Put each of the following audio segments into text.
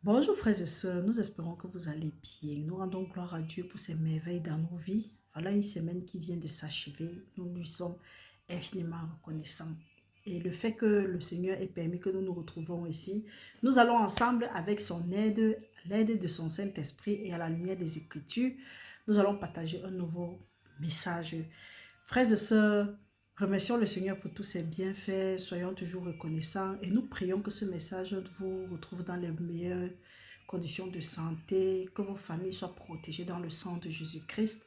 Bonjour frères et sœurs, nous espérons que vous allez bien. Nous rendons gloire à Dieu pour ses merveilles dans nos vies. Voilà une semaine qui vient de s'achever. Nous lui sommes infiniment reconnaissants. Et le fait que le Seigneur ait permis que nous nous retrouvons ici, nous allons ensemble avec son aide, l'aide de son Saint-Esprit et à la lumière des Écritures, nous allons partager un nouveau message. Frères et sœurs, remercions le Seigneur pour tous ses bienfaits, soyons toujours reconnaissants et nous prions que ce message vous retrouve dans les meilleures conditions de santé, que vos familles soient protégées dans le sang de Jésus-Christ.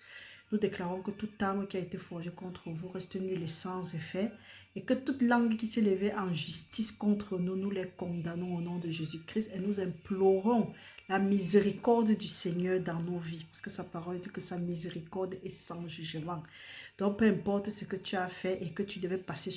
Nous déclarons que toute arme qui a été forgée contre vous reste nulle et sans effet et que toute langue qui s'est levée en justice contre nous, nous les condamnons au nom de Jésus-Christ et nous implorons la miséricorde du Seigneur dans nos vies parce que sa parole dit que sa miséricorde est sans jugement. Donc, peu importe ce que tu as fait et que tu devais passer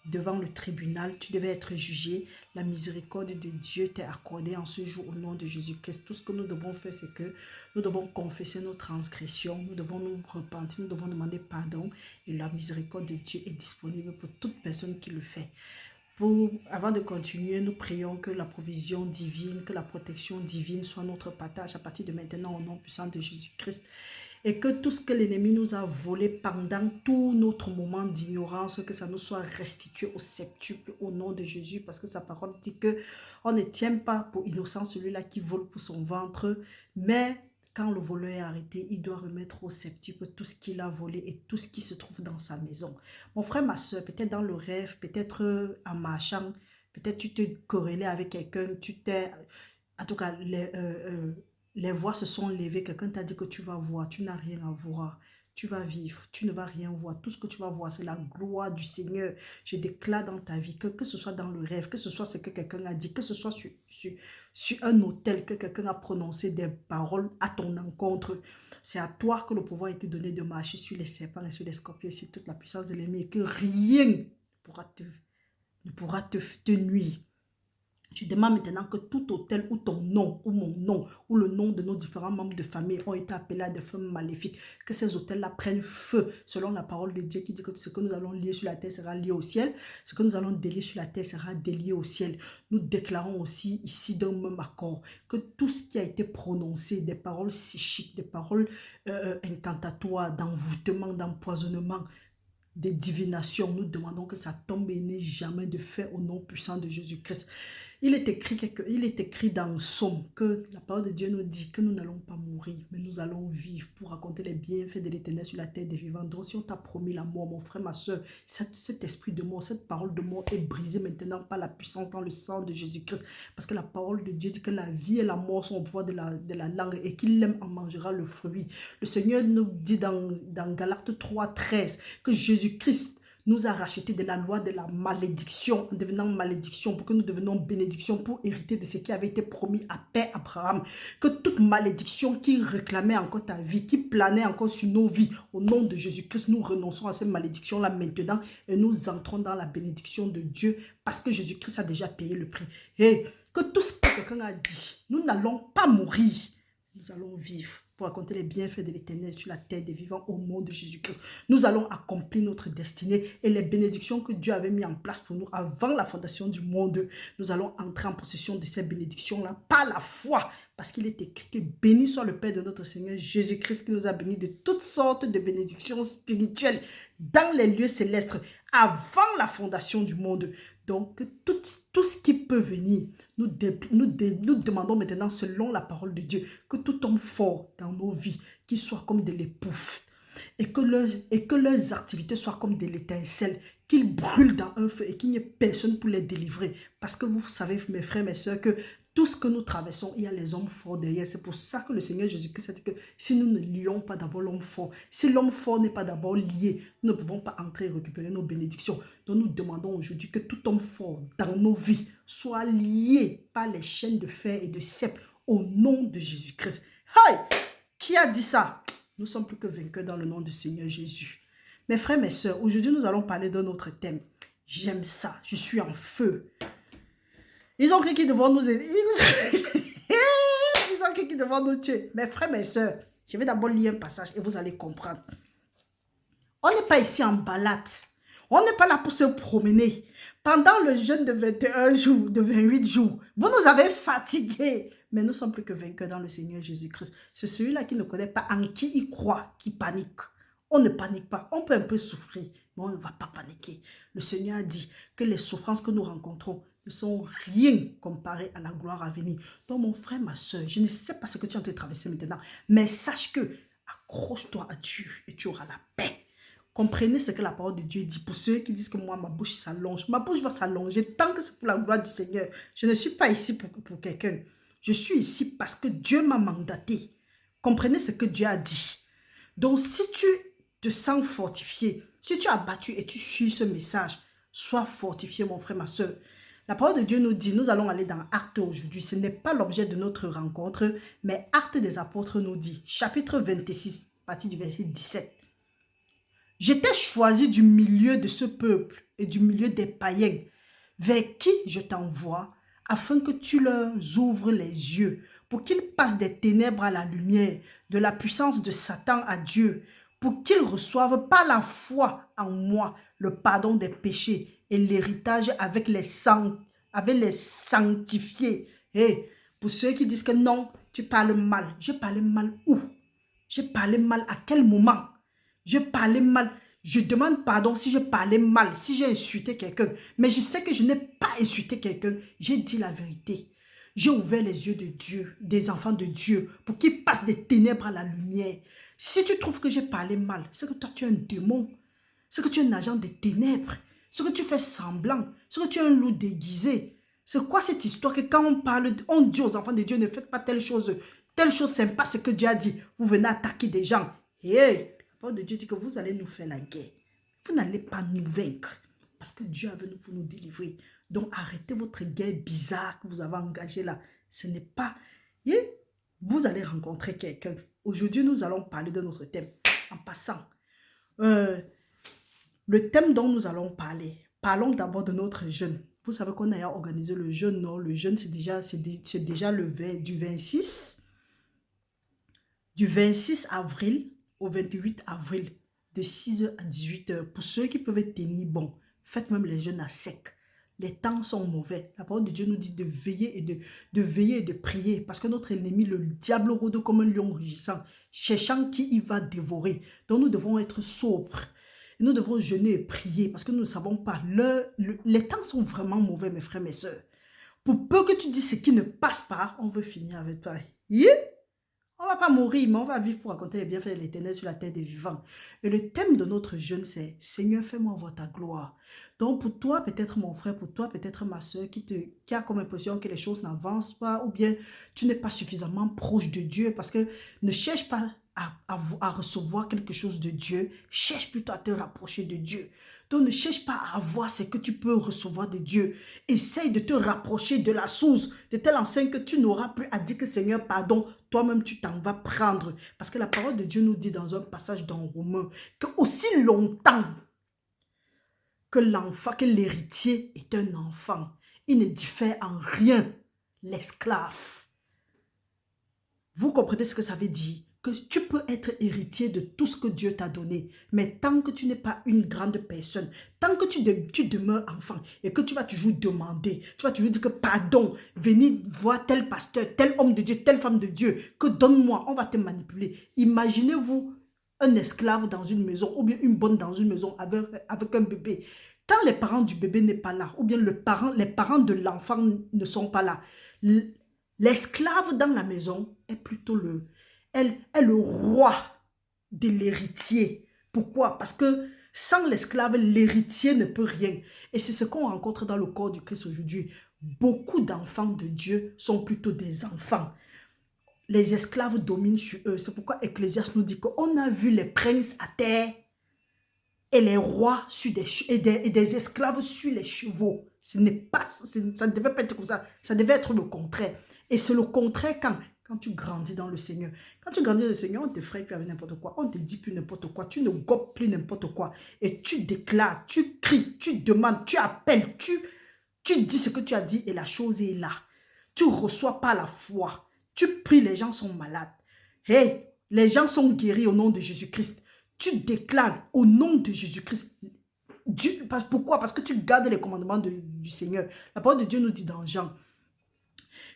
devant le tribunal, tu devais être jugé, la miséricorde de Dieu t'est accordée en ce jour au nom de Jésus-Christ. Tout ce que nous devons faire, c'est que nous devons confesser nos transgressions, nous devons nous repentir, nous devons demander pardon et la miséricorde de Dieu est disponible pour toute personne qui le fait. Avant de continuer, nous prions que la provision divine, que la protection divine soit notre partage à partir de maintenant au nom puissant de Jésus-Christ. Et que tout ce que l'ennemi nous a volé pendant tout notre moment d'ignorance, que ça nous soit restitué au septuple au nom de Jésus. Parce que sa parole dit que on ne tient pas pour innocent celui-là qui vole pour son ventre, mais quand le voleur est arrêté, il doit remettre au septuple tout ce qu'il a volé et tout ce qui se trouve dans sa maison. Mon frère, ma soeur, peut-être dans le rêve, peut-être en marchant, peut-être tu te corrélais avec quelqu'un, tu t'es... En tout cas, les voix se sont levées. Quelqu'un t'a dit que tu vas voir, tu n'as rien à voir. Tu vas vivre, tu ne vas rien voir. Tout ce que tu vas voir, c'est la gloire du Seigneur. Je déclare dans ta vie, que ce soit dans le rêve, que ce soit ce que quelqu'un a dit, que ce soit sur un hôtel, que quelqu'un a prononcé des paroles à ton encontre. C'est à toi que le pouvoir a été donné de marcher sur les serpents et sur les scorpions, sur toute la puissance de l'ennemi, et que rien ne pourra te nuire. Je demande maintenant que tout hôtel où ton nom, ou mon nom, ou le nom de nos différents membres de famille ont été appelés à des fins maléfiques, que ces hôtels-là prennent feu, selon la parole de Dieu qui dit que ce que nous allons lier sur la terre sera lié au ciel, ce que nous allons délier sur la terre sera délié au ciel. Nous déclarons aussi ici d'un même accord que tout ce qui a été prononcé, des paroles psychiques, des paroles incantatoires, d'envoûtement, d'empoisonnement, des divinations, nous demandons que ça tombe et n'ait jamais de fait au nom puissant de Jésus-Christ. Il est écrit dans Somme que la parole de Dieu nous dit que nous n'allons pas mourir, mais nous allons vivre pour raconter les bienfaits de l'Éternel sur la terre des vivants. Donc si on t'a promis la mort, mon frère, ma soeur, cet esprit de mort, cette parole de mort est brisée maintenant par la puissance dans le sang de Jésus-Christ. Parce que la parole de Dieu dit que la vie et la mort sont au pouvoir de la langue et qu'il aime en mangera le fruit. Le Seigneur nous dit dans Galates 3:13 que Jésus-Christ nous a racheté de la loi de la malédiction en devenant malédiction pour que nous devenions bénédiction pour hériter de ce qui avait été promis à Père Abraham. Que toute malédiction qui réclamait encore ta vie, qui planait encore sur nos vies, au nom de Jésus-Christ, nous renonçons à cette malédiction-là maintenant et nous entrons dans la bénédiction de Dieu parce que Jésus-Christ a déjà payé le prix. Et que tout ce que quelqu'un a dit, nous n'allons pas mourir, nous allons vivre pour raconter les bienfaits de l'Éternel sur la terre des vivants au nom de Jésus-Christ. Nous allons accomplir notre destinée et les bénédictions que Dieu avait mis en place pour nous avant la fondation du monde. Nous allons entrer en possession de ces bénédictions-là par la foi, parce qu'il est écrit que béni soit le Père de notre Seigneur Jésus-Christ qui nous a bénis de toutes sortes de bénédictions spirituelles dans les lieux célestes avant la fondation du monde. Donc, tout ce qui peut venir, nous demandons maintenant, selon la parole de Dieu, que tout homme fort dans nos vies, qui soit comme de l'épouffe, et que leurs activités soient comme de l'étincelle, qu'ils brûlent dans un feu et qu'il n'y ait personne pour les délivrer. Parce que vous savez, mes frères, mes soeurs, que tout ce que nous traversons, il y a les hommes forts derrière. C'est pour ça que le Seigneur Jésus-Christ a dit que si nous ne lions pas d'abord l'homme fort, si l'homme fort n'est pas d'abord lié, nous ne pouvons pas entrer et récupérer nos bénédictions. Donc nous demandons aujourd'hui que tout homme fort dans nos vies soit lié par les chaînes de fer et de cèpe au nom de Jésus-Christ. Hey! Qui a dit ça? Nous sommes plus que vainqueurs dans le nom du Seigneur Jésus. Mes frères, mes sœurs, aujourd'hui nous allons parler d'un autre thème. J'aime ça, je suis en feu. Ils ont cru qu'ils devaient nous aider. Ils ont cru qu'ils devaient nous tuer. Mes frères, mes sœurs, je vais d'abord lire un passage et vous allez comprendre. On n'est pas ici en balade. On n'est pas là pour se promener. Pendant le jeûne de 21 jours, de 28 jours, vous nous avez fatigués. Mais nous ne sommes plus que vainqueurs dans le Seigneur Jésus-Christ. C'est celui-là qui ne connaît pas en qui il croit, qui panique. On ne panique pas. On peut un peu souffrir, mais on ne va pas paniquer. Le Seigneur a dit que les souffrances que nous rencontrons ne sont rien comparé à la gloire à venir. Donc mon frère, ma soeur, je ne sais pas ce que tu es en train de traverser maintenant, mais sache que accroche-toi à Dieu et tu auras la paix. Comprenez ce que la parole de Dieu dit. Pour ceux qui disent que moi, ma bouche s'allonge, ma bouche va s'allonger tant que c'est pour la gloire du Seigneur. Je ne suis pas ici pour quelqu'un. Je suis ici parce que Dieu m'a mandaté. Comprenez ce que Dieu a dit. Donc, si tu te sens fortifié, si tu as battu et tu suis ce message, sois fortifié, mon frère, ma soeur. La parole de Dieu nous dit, nous allons aller dans Actes aujourd'hui. Ce n'est pas l'objet de notre rencontre, mais Actes des Apôtres nous dit, chapitre 26, partie du verset 17. J'étais choisi du milieu de ce peuple et du milieu des païens, vers qui je t'envoie, afin que tu leur ouvres les yeux, pour qu'ils passent des ténèbres à la lumière, de la puissance de Satan à Dieu, pour qu'ils reçoivent par la foi en moi le pardon des péchés et l'héritage avec les sanctifiés. Et pour ceux qui disent que non, tu parles mal. J'ai parlé mal où? J'ai parlé mal à quel moment? Je parlais mal. Je demande pardon si je parlais mal, si j'ai insulté quelqu'un. Mais je sais que je n'ai pas insulté quelqu'un. J'ai dit la vérité. J'ai ouvert les yeux de Dieu, des enfants de Dieu, pour qu'ils passent des ténèbres à la lumière. Si tu trouves que j'ai parlé mal, c'est que toi tu es un démon. C'est que tu es un agent des ténèbres. C'est que tu fais semblant. C'est que tu es un loup déguisé. C'est quoi cette histoire que quand on parle, on dit aux enfants de Dieu, ne faites pas telle chose sympa, c'est que Dieu a dit. Vous venez attaquer des gens. Hey! La parole de Dieu dit que vous allez nous faire la guerre. Vous n'allez pas nous vaincre. Parce que Dieu est venu pour nous délivrer. Donc arrêtez votre guerre bizarre que vous avez engagée là. Ce n'est pas... Et vous allez rencontrer quelqu'un. Aujourd'hui, nous allons parler de notre thème. En passant, le thème dont nous allons parler. Parlons d'abord de notre jeûne. Vous savez qu'on a organisé le jeûne, non? Le jeûne, c'est déjà du 26 avril au 28 avril, de 6h à 18h. Pour ceux qui peuvent tenir bon, faites même les jeûnes à sec. Les temps sont mauvais. La parole de Dieu nous dit de veiller et de prier. Parce que notre ennemi, le diable, rôde comme un lion rugissant, cherchant qui il va dévorer. Donc nous devons être sobres. Nous devons jeûner et prier parce que nous ne savons pas. Les temps sont vraiment mauvais, mes frères, mes soeurs. Pour peu que tu dis ce qui ne passe pas, on veut finir avec toi. Yeah? On ne va pas mourir, mais on va vivre pour raconter les bienfaits de l'Éternel sur la terre des vivants. Et le thème de notre jeûne, c'est « Seigneur, fais-moi voir ta gloire ». Donc pour toi, peut-être mon frère, pour toi, peut-être ma soeur, qui a comme impression que les choses n'avancent pas, ou bien tu n'es pas suffisamment proche de Dieu, parce que ne cherche pas à recevoir quelque chose de Dieu, cherche plutôt à te rapprocher de Dieu. Donc ne cherche pas à avoir ce que tu peux recevoir de Dieu. Essaye de te rapprocher de la source, de telle enseigne que tu n'auras plus à dire que Seigneur, pardon, toi-même tu t'en vas prendre. Parce que la parole de Dieu nous dit dans un passage dans Romains, que aussi longtemps que l'héritier est un enfant, il ne diffère en rien l'esclave. Vous comprenez ce que ça veut dire? Que tu peux être héritier de tout ce que Dieu t'a donné. Mais tant que tu n'es pas une grande personne, tant que tu demeures enfant et que tu vas toujours demander, tu vas toujours dire que pardon, venez voir tel pasteur, tel homme de Dieu, telle femme de Dieu, que donne-moi, on va te manipuler. Imaginez-vous un esclave dans une maison ou bien une bonne dans une maison avec un bébé. Quand les parents du bébé n'est pas là ou bien les parents de l'enfant ne sont pas là, l'esclave dans la maison est plutôt est le roi de l'héritier. Pourquoi? Parce que sans l'esclave, l'héritier ne peut rien. Et c'est ce qu'on rencontre dans le corps du Christ aujourd'hui. Beaucoup d'enfants de Dieu sont plutôt des enfants. Les esclaves dominent sur eux. C'est pourquoi Ecclésiaste nous dit qu'on a vu les princes à terre et les rois sur et des esclaves sur les chevaux. Ça ne devait pas être comme ça. Ça devait être le contraire. Et c'est le contraire quand tu grandis dans le Seigneur. Quand tu grandis dans le Seigneur, on te fraye plus avec n'importe quoi. On te dit plus n'importe quoi. Tu ne gobes plus n'importe quoi. Et tu déclares, tu cries, tu demandes, tu appelles, tu dis ce que tu as dit et la chose est là. Tu reçois pas la foi. Tu pries, les gens sont malades. Hey, les gens sont guéris au nom de Jésus-Christ. Tu déclares au nom de Jésus-Christ. Pourquoi? Parce que tu gardes les commandements du Seigneur. La parole de Dieu nous dit dans Jean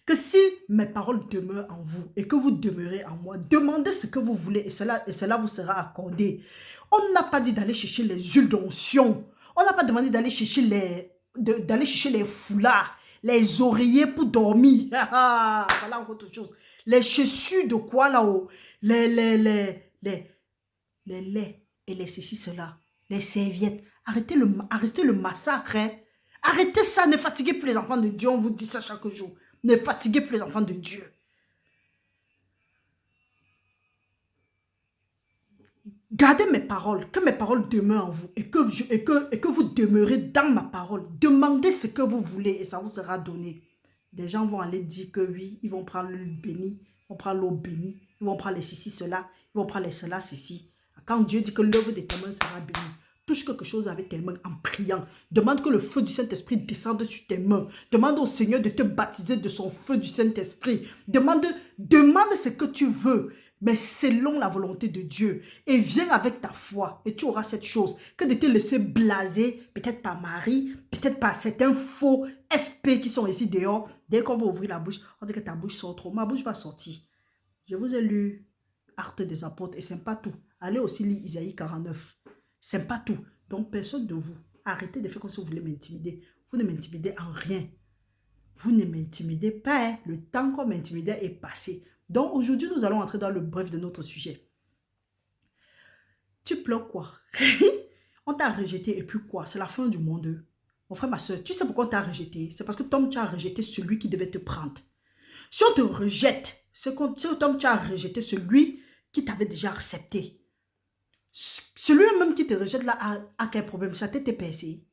que si mes paroles demeurent en vous et que vous demeurez en moi, demandez ce que vous voulez et cela vous sera accordé. On n'a pas dit d'aller chercher les huiles d'onction. On n'a pas demandé d'aller chercher les foulards, les oreillers pour dormir. Voilà autre chose. Les chaussures de quoi là-haut? Les laits et les ceci, cela. Les serviettes. Arrêtez le massacre. Hein. Arrêtez ça. Ne fatiguez plus les enfants de Dieu. On vous dit ça chaque jour. Ne fatiguez plus les enfants de Dieu. Gardez mes paroles, que mes paroles demeurent en vous et que vous demeurez dans ma parole. Demandez ce que vous voulez et ça vous sera donné. Des gens vont aller dire que oui, ils vont prendre l'huile bénie, ils vont prendre l'eau bénie, ils vont prendre les ceci, cela, ils vont prendre les cela, ceci. Quand Dieu dit que l'œuvre de tes mains sera bénie, touche quelque chose avec tes mains en priant. Demande que le feu du Saint-Esprit descende sur tes mains. Demande au Seigneur de te baptiser de son feu du Saint-Esprit. Demande ce que tu veux, mais selon la volonté de Dieu. Et viens avec ta foi et tu auras cette chose. Que de te laisser blaser, peut-être par Marie, peut-être par certains faux FP qui sont ici dehors. Dès qu'on va ouvrir la bouche, on dit que ta bouche sort trop. Ma bouche va sortir. Je vous ai lu Actes des Apôtres et c'est pas tout. Allez aussi lire Isaïe 49. C'est pas tout. Donc, personne de vous, arrêtez de faire comme si vous voulez m'intimider. Vous ne m'intimidez en rien. Vous ne m'intimidez pas. Hein. Le temps qu'on m'intimidait est passé. Donc, aujourd'hui, nous allons entrer dans le bref de notre sujet. Tu pleures quoi? On t'a rejeté et puis quoi? C'est la fin du monde. Mon frère, ma soeur, tu sais pourquoi on t'a rejeté? C'est parce que Tom, tu as rejeté celui qui devait te prendre. Si on te rejette, c'est comme Tom, tu as rejeté celui qui t'avait déjà accepté. Celui-même qui te rejette là a quel problème? Ça t'était percé.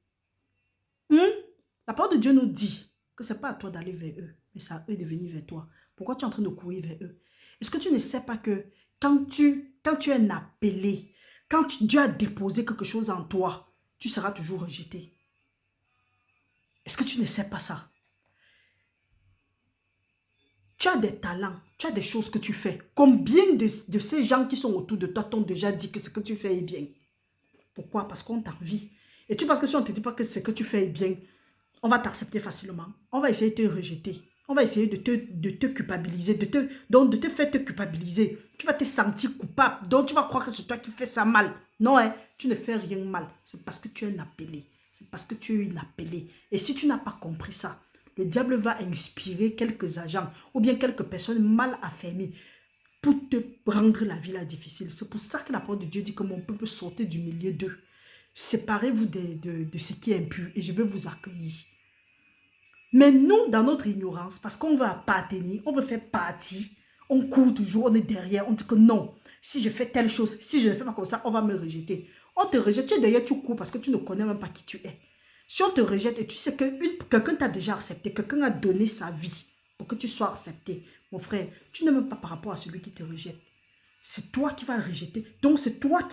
La parole de Dieu nous dit que ce n'est pas à toi d'aller vers eux, mais c'est à eux de venir vers toi. Pourquoi tu es en train de courir vers eux? Est-ce que tu ne sais pas que quand tu es un appelé, quand Dieu a déposé quelque chose en toi, tu seras toujours rejeté? Est-ce que tu ne sais pas ça? Tu as des talents, tu as des choses que tu fais. Combien de ces gens qui sont autour de toi t'ont déjà dit que ce que tu fais est bien? Pourquoi? Parce qu'on t'envie. Et tu penses que si on ne te dit pas que ce que tu fais est bien, on va t'accepter facilement. On va essayer de te rejeter. On va essayer de te culpabiliser, de te faire te culpabiliser. Tu vas te sentir coupable. Donc tu vas croire que c'est toi qui fais ça mal. Non, hein, tu ne fais rien mal. C'est parce que tu es un appelé. C'est parce que tu es une appelée. Et si tu n'as pas compris ça, le diable va inspirer quelques agents ou bien quelques personnes mal affermies pour te rendre la vie là difficile. C'est pour ça que la parole de Dieu dit que mon peuple sortait du milieu d'eux. Séparez-vous de ce qui est impur et je vais vous accueillir. Mais nous, dans notre ignorance, parce qu'on veut appartenir, on veut faire partie, on court toujours, on est derrière, on dit que non, si je fais telle chose, si je ne fais pas comme ça, on va me rejeter. On te rejette, tu es derrière, tu cours parce que tu ne connais même pas qui tu es. Si on te rejette et tu sais que quelqu'un t'a déjà accepté, quelqu'un a donné sa vie pour que tu sois accepté, mon frère, tu n'es même pas par rapport à celui qui te rejette. C'est toi qui vas le rejeter. Donc c'est toi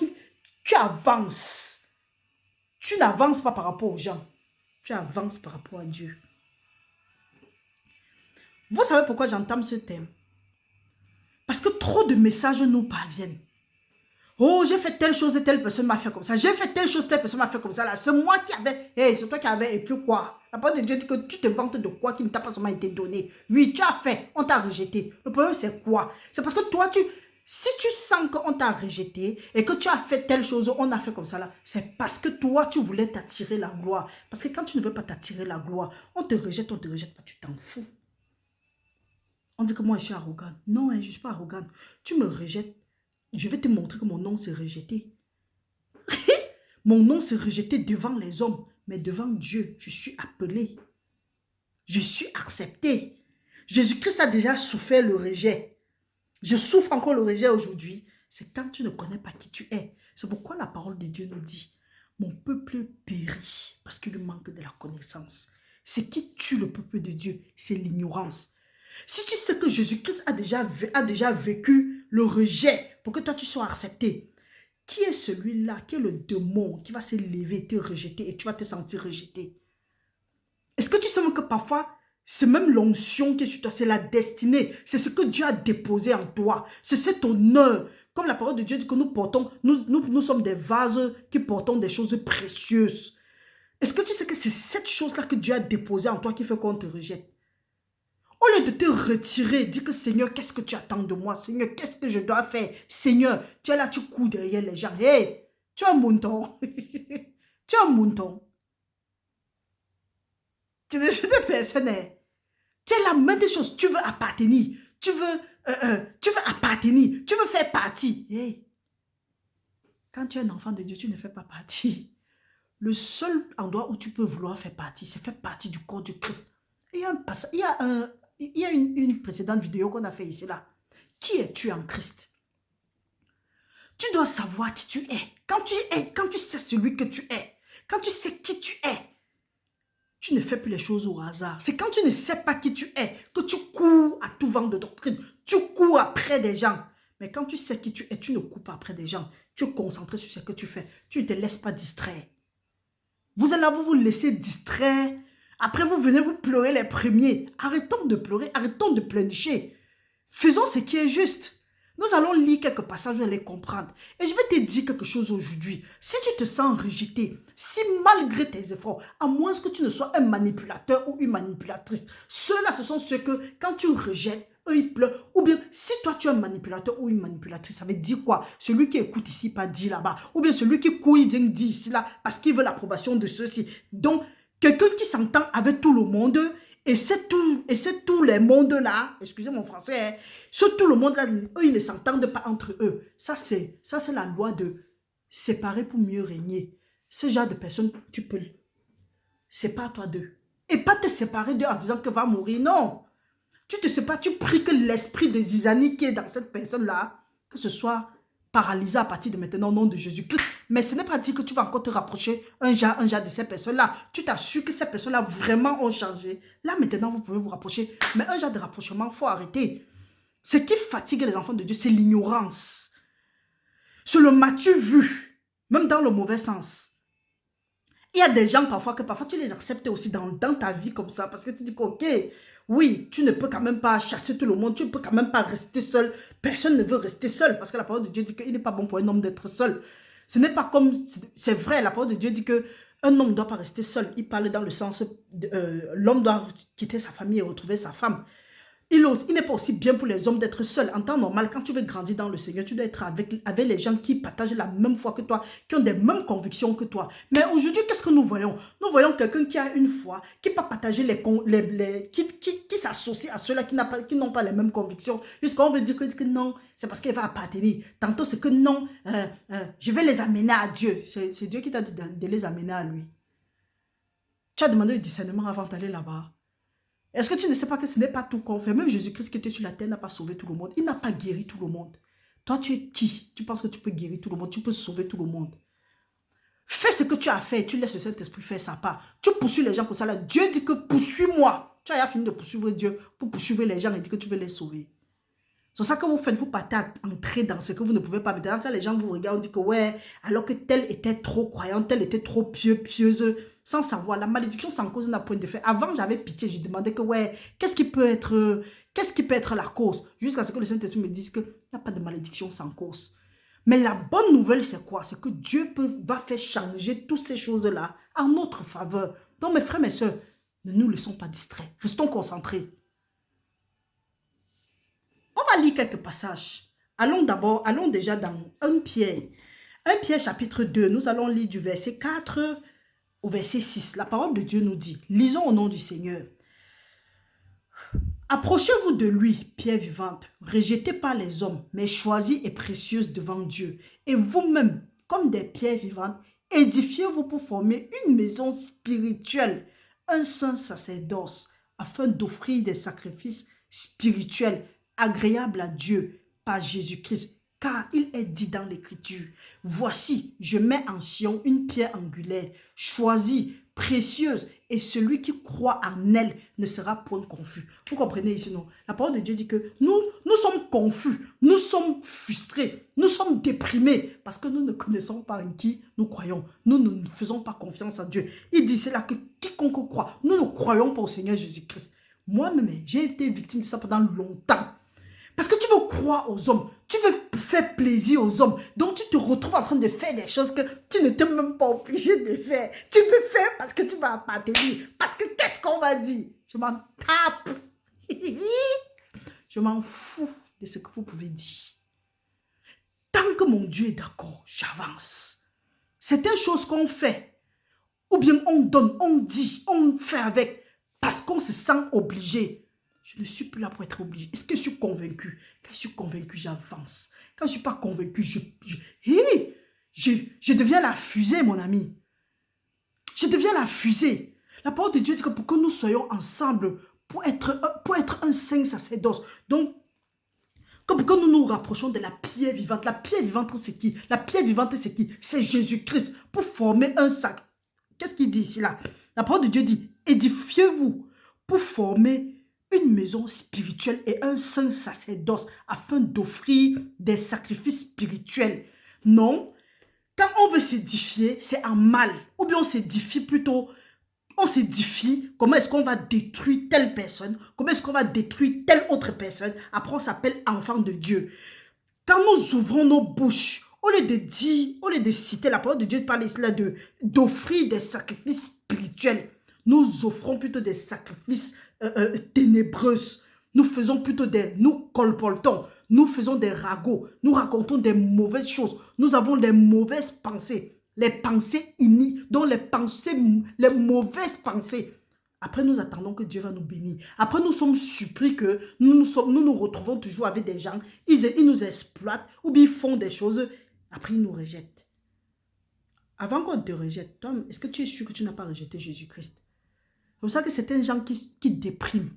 tu avances. Tu n'avances pas par rapport aux gens. Tu avances par rapport à Dieu. Vous savez pourquoi j'entame ce thème? Parce que trop de messages nous parviennent. Oh, j'ai fait telle chose et telle personne m'a fait comme ça. J'ai fait telle chose, telle personne m'a fait comme ça. Là, c'est moi qui avais. Hey, c'est toi qui avais. Et puis quoi? La parole de Dieu dit que tu te vantes de quoi qui ne t'a pas seulement été donné. Oui, tu as fait. On t'a rejeté. Le problème, c'est quoi? C'est parce que toi, si tu sens qu'on t'a rejeté et que tu as fait telle chose, on a fait comme ça là, c'est parce que toi, tu voulais t'attirer la gloire. Parce que quand tu ne veux pas t'attirer la gloire, on te rejette pas, tu t'en fous. On dit que moi, je suis arrogante. Non, hein, je ne suis pas arrogante. Tu me rejettes. Je vais te montrer que mon nom s'est rejeté. Mon nom s'est rejeté devant les hommes, mais devant Dieu, je suis appelé. Je suis accepté. Jésus-Christ a déjà souffert le rejet. Je souffre encore le rejet aujourd'hui. C'est quand tu ne connais pas qui tu es. C'est pourquoi la parole de Dieu nous dit, mon peuple périt parce qu'il manque de la connaissance. Ce qui tue le peuple de Dieu, c'est l'ignorance. Si tu sais que Jésus-Christ a déjà vécu le rejet pour que toi tu sois accepté, qui est celui-là, qui est le démon qui va se lever, te rejeter et tu vas te sentir rejeté? Est-ce que tu sais même que parfois, c'est même l'onction qui est sur toi, c'est la destinée, c'est ce que Dieu a déposé en toi, c'est cet honneur Comme la parole de Dieu dit que nous portons, nous sommes des vases qui portons des choses précieuses. Est-ce que tu sais que c'est cette chose-là que Dieu a déposée en toi qui fait qu'on te rejette? Au lieu de te retirer, dis que Seigneur, qu'est-ce que tu attends de moi? Seigneur, qu'est-ce que je dois faire? Seigneur, tu es là, tu cours derrière les gens. Hey, tu es un mouton. Tu es un mouton. Tu es des personnes. Tu es la main des choses. Tu veux appartenir. Tu veux appartenir. Tu veux faire partie. Hey. Quand tu es un enfant de Dieu, tu ne fais pas partie. Le seul endroit où tu peux vouloir faire partie, c'est faire partie du corps du Christ. Il y a une précédente vidéo qu'on a fait ici là. Qui es-tu en Christ? Tu dois savoir qui tu es. Quand tu sais celui que tu es, quand tu sais qui tu es, tu ne fais plus les choses au hasard. C'est quand tu ne sais pas qui tu es que tu cours à tout vent de doctrine. Tu cours après des gens. Mais quand tu sais qui tu es, tu ne cours pas après des gens. Tu es concentré sur ce que tu fais. Tu ne te laisses pas distraire. Vous allez vous laisser distraire. Après, vous venez vous pleurer les premiers. Arrêtons de pleurer, arrêtons de pleurnicher. Faisons ce qui est juste. Nous allons lire quelques passages, vous allez comprendre. Et je vais te dire quelque chose aujourd'hui. Si tu te sens rejeté, si malgré tes efforts, à moins que tu ne sois un manipulateur ou une manipulatrice, ceux-là, ce sont ceux que, quand tu rejettes, eux, ils pleurent. Ou bien, si toi, tu es un manipulateur ou une manipulatrice, ça veut dire quoi? Celui qui écoute ici, pas dit là-bas. Ou bien celui qui court, il vient dire ici, là, parce qu'il veut l'approbation de ceux-ci. Donc, quelqu'un qui s'entend avec tout le monde, et c'est tous les mondes-là, excusez mon français, hein, tout le monde-là, eux, ils ne s'entendent pas entre eux. Ça, c'est la loi de séparer pour mieux régner. Ce genre de personnes, tu peux sépare-toi d'eux. Et pas te séparer d'eux en disant que va mourir, non. Tu te sépares, tu pries que l'esprit de Zizanie qui est dans cette personne-là, que ce soit paralysé à partir de maintenant au nom de Jésus-Christ. Mais ce n'est pas dire que tu vas encore te rapprocher un genre de ces personnes-là. Tu t'assures que ces personnes-là vraiment ont changé. Là, maintenant, vous pouvez vous rapprocher. Mais un genre de rapprochement, il faut arrêter. Ce qui fatigue les enfants de Dieu, c'est l'ignorance. C'est le m'as-tu vu, même dans le mauvais sens. Il y a des gens parfois tu les acceptes aussi dans ta vie comme ça parce que tu dis que, ok, oui, tu ne peux quand même pas chasser tout le monde, tu ne peux quand même pas rester seul. Personne ne veut rester seul parce que la parole de Dieu dit qu'il n'est pas bon pour un homme d'être seul. Ce n'est pas comme, c'est vrai, la parole de Dieu dit que un homme ne doit pas rester seul. Il parle dans le sens, l'homme doit quitter sa famille et retrouver sa femme. Il n'est pas aussi bien pour les hommes d'être seuls. En temps normal, quand tu veux grandir dans le Seigneur, tu dois être avec les gens qui partagent la même foi que toi, qui ont des mêmes convictions que toi. Mais aujourd'hui, qu'est-ce que nous voyons? Nous voyons quelqu'un qui a une foi, qui peut partager qui s'associe à ceux-là qui n'ont pas les mêmes convictions. Jusqu'à on veut dire que non, c'est parce qu'elle va appartenir. Tantôt, c'est que non, je vais les amener à Dieu. C'est Dieu qui t'a dit de les amener à lui. Tu as demandé le discernement avant d'aller là-bas. Est-ce que tu ne sais pas que ce n'est pas tout qu'on fait? Même Jésus-Christ qui était sur la terre n'a pas sauvé tout le monde. Il n'a pas guéri tout le monde. Toi, tu es qui? Tu penses que tu peux guérir tout le monde? Tu peux sauver tout le monde? Fais ce que tu as fait et tu laisses le Saint-Esprit faire sa part. Tu poursuis les gens pour ça. Là. Dieu dit que poursuis-moi. Tu as fini de poursuivre Dieu pour poursuivre les gens et dit que tu veux les sauver. C'est ça que vous faites, vous partez à entrer dans ce que vous ne pouvez pas. Maintenant, quand les gens vous regardent, on dit que ouais, alors que tel était trop croyant, tel était trop pieuse, sans savoir. La malédiction sans cause n'a point de fait. Avant, j'avais pitié, je demandais que ouais, qu'est-ce qui peut être la cause? Jusqu'à ce que le Saint-Esprit me dise qu'il n'y a pas de malédiction sans cause. Mais la bonne nouvelle, c'est quoi? C'est que Dieu va faire changer toutes ces choses-là en notre faveur. Donc, mes frères, mes soeurs, ne nous laissons pas distraire. Restons concentrés. On va lire quelques passages. Allons déjà dans 1 Pierre. 1 Pierre chapitre 2, nous allons lire du verset 4 au verset 6. La parole de Dieu nous dit, lisons au nom du Seigneur. Approchez-vous de lui, pierre vivante, rejetée par les hommes, mais choisie et précieuse devant Dieu. Et vous-même, comme des pierres vivantes, édifiez-vous pour former une maison spirituelle, un saint sacerdoce, afin d'offrir des sacrifices spirituels agréable à Dieu par Jésus-Christ, car il est dit dans l'Écriture, voici, je mets en Sion une pierre angulaire, choisie, précieuse, et celui qui croit en elle ne sera point confus. Vous comprenez ici, non? La parole de Dieu dit que nous sommes confus, nous sommes frustrés, nous sommes déprimés, parce que nous ne connaissons pas en qui nous croyons. Nous ne faisons pas confiance en Dieu. Il dit, c'est là que quiconque croit, nous ne croyons pas au Seigneur Jésus-Christ. Moi-même, j'ai été victime de ça pendant longtemps. Parce que tu veux croire aux hommes. Tu veux faire plaisir aux hommes. Donc, tu te retrouves en train de faire des choses que tu n'étais même pas obligé de faire. Tu veux faire parce que tu vas appartenir. Parce que qu'est-ce qu'on va dire? Je m'en tape. Je m'en fous de ce que vous pouvez dire. Tant que mon Dieu est d'accord, j'avance. Certaines choses qu'on fait, ou bien on donne, on dit, on fait avec, parce qu'on se sent obligé. Je ne suis plus là pour être obligé. Est-ce que je suis convaincu? Quand je suis convaincu, j'avance. Quand je ne suis pas convaincu, je deviens la fusée, mon ami. Je deviens la fusée. La parole de Dieu dit que pour que nous soyons ensemble, pour être un saint sacerdoce, donc, pour que nous nous rapprochons de la pierre vivante. La pierre vivante, c'est qui? La pierre vivante, c'est qui? C'est Jésus-Christ. Pour former un sac. Qu'est-ce qu'il dit ici là? La parole de Dieu dit, édifiez-vous pour former une maison spirituelle et un saint sacerdoce afin d'offrir des sacrifices spirituels. Non, quand on veut s'édifier, c'est en mal. Ou bien on s'édifie plutôt, on s'édifie, comment est-ce qu'on va détruire telle personne, comment est-ce qu'on va détruire telle autre personne. Après, on s'appelle enfant de Dieu. Quand nous ouvrons nos bouches, au lieu de dire, au lieu de citer la parole de Dieu, parle ici là d'offrir des sacrifices spirituels, nous offrons plutôt des sacrifices ténébreux. Nous faisons plutôt nous colportons, nous faisons des ragots, nous racontons des mauvaises choses, nous avons des mauvaises pensées, les pensées iniques, donc les mauvaises pensées. Après, nous attendons que Dieu va nous bénir. Après, nous sommes surpris que nous nous retrouvons toujours avec des gens, ils nous exploitent ou bien ils font des choses, après ils nous rejettent. Avant qu'on te rejette, toi, est-ce que tu es sûr que tu n'as pas rejeté Jésus-Christ? C'est pour ça que certains gens qui dépriment.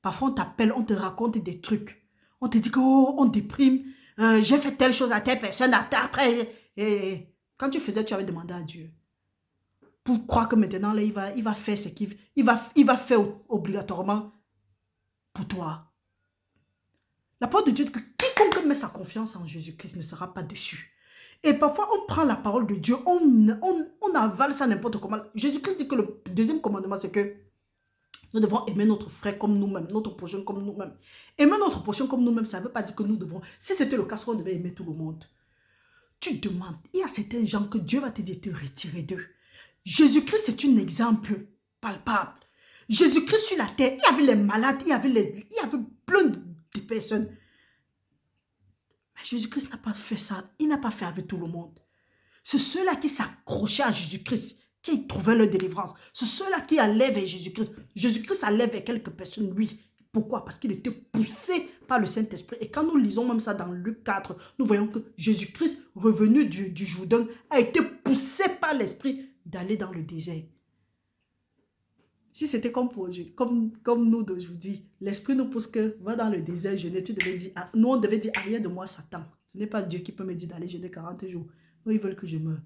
Parfois, on t'appelle, on te raconte des trucs. On te dit que, oh, on déprime, j'ai fait telle chose à telle personne, après. Et quand tu faisais, tu avais demandé à Dieu. Pour croire que maintenant, là, il va faire ce qu'il va faire obligatoirement pour toi. La parole de Dieu dit que quiconque met sa confiance en Jésus-Christ ne sera pas déçu. Et parfois, on prend la parole de Dieu, on avale ça n'importe comment. Jésus-Christ dit que le deuxième commandement, c'est que nous devons aimer notre frère comme nous-mêmes, notre prochain comme nous-mêmes. Aimer notre prochain comme nous-mêmes, ça ne veut pas dire que nous devons... Si c'était le cas, on devait aimer tout le monde. Tu demandes, il y a certains gens que Dieu va te dire de te retirer d'eux. Jésus-Christ est un exemple palpable. Jésus-Christ sur la terre, il y avait les malades, il y avait plein de personnes. Mais Jésus-Christ n'a pas fait ça. Il n'a pas fait avec tout le monde. C'est ceux-là qui s'accrochaient à Jésus-Christ, qui trouvaient leur délivrance. C'est ceux-là qui allaient vers Jésus-Christ. Jésus-Christ allait vers quelques personnes, lui. Pourquoi? Parce qu'il était poussé par le Saint-Esprit. Et quand nous lisons même ça dans Luc 4, nous voyons que Jésus-Christ, revenu du Jourdain, a été poussé par l'Esprit d'aller dans le désert. Si c'était comme nous d'aujourd'hui, l'Esprit nous pousse que va dans le désert jeûner, tu devais dire, nous on devait dire, arrière de moi Satan. Ce n'est pas Dieu qui peut me dire d'aller jeûner 40 jours. Eux, ils veulent que je meure.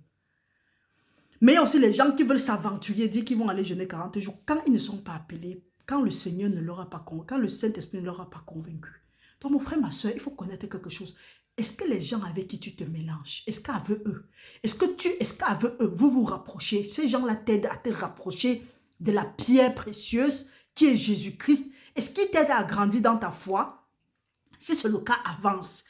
Mais il y a aussi les gens qui veulent s'aventurer, dire qu'ils vont aller jeûner 40 jours quand ils ne sont pas appelés, quand le Seigneur ne leur a pas convaincu, quand le Saint-Esprit ne leur a pas convaincu. Donc mon frère, ma soeur, il faut connaître quelque chose. Est-ce que les gens avec qui tu te mélanges, est-ce qu'avec eux, est-ce qu'avec eux, vous vous rapprochez, ces gens-là t'aident à te rapprocher de la pierre précieuse qui est Jésus-Christ? Est-ce qu'ils t'aident à grandir dans ta foi? Si c'est le cas, avance.